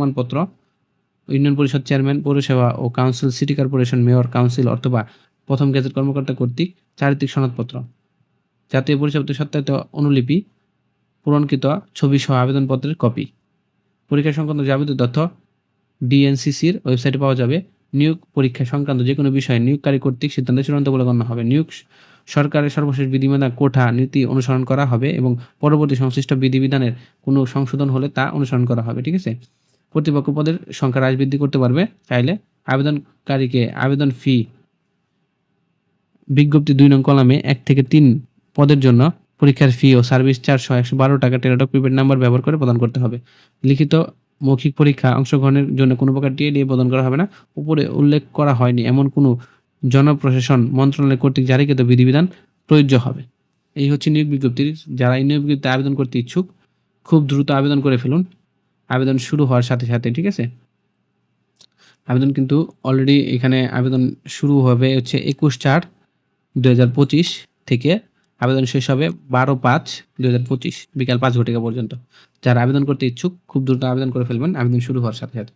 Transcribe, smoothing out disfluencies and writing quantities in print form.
প্রমাণপত্র, ইউনিয়ন পরিষদ চেয়ারম্যান, পৌরসভা ও council, city corporation, mayor, council অথবা প্রথম গেজেট কর্মকর্তা কর্তৃক চারিত্রিক সনদপত্র, জাতীয় পরিচয়পত্রের সত্যায়িত অনুলিপি, পূরণকৃত ছবি সহ আবেদনপত্রের কপি। পরীক্ষা সংক্রান্ত যাবতীয় তথ্য ডিএনসিসির ওয়েবসাইটে পাওয়া যাবে। নিয়োগ পরীক্ষা সংক্রান্ত যে কোনো বিষয়ে নিয়োগকারী কর্তৃক সিদ্ধান্ত চূড়ান্ত বলে গণ্য হবে। নিয়োগ সরকারের সর্বশেষ বিধিমালা, কোঠা, নীতি অনুসরণ করা হবে এবং পরবর্তী সংশ্লিষ্ট বিধিবিধানের কোনো সংশোধন হলে তা অনুসরণ করা হবে। ঠিক আছে। কর্তৃপক্ষ পদের সংখ্যা হ্রাস বৃদ্ধি করতে পারবে চাইলে। আবেদনকারীকে আবেদন ফি বিজ্ঞপ্তি 2 নং কলামে 1 থেকে 3 পদের জন্য পরীক্ষার ফি ও সার্ভিস চার্জ সহ 112 টাকা টেলিটক প্রিপেড নাম্বার ব্যবহার করে প্রদান করতে হবে। লিখিত মৌখিক পরীক্ষা অংশগ্রহণের জন্য কোনো প্রকার টিএডিএ প্রদান করা হবে না। উপরে উল্লেখ করা হয়নি এমন কোনো জনপ্রশাসন মন্ত্রণালয় কর্তৃক জারিকৃত বিধিবিধান প্রযোজ্য হবে। এই হচ্ছে নিয়োগ বিজ্ঞপ্তির। যারা এই নিয়োগ বিজ্ঞপ্তিতে আবেদন করতে ইচ্ছুক খুব দ্রুত আবেদন করে ফেলুন, আবেদন শুরু হওয়ার সাথে সাথে। ঠিক আছে। আবেদন কিন্তু অলরেডি এখানে আবেদন শুরু হবে হচ্ছে 21/4/2025 থেকে। আবেদন শেষ হবে 12/5/2025 বিকাল 5 ঘটিকা পর্যন্ত। যারা আবেদন করতে ইচ্ছুক খুব দ্রুত আবেদন করে ফেলবেন আবেদন শুরু হওয়ার সাথে সাথে।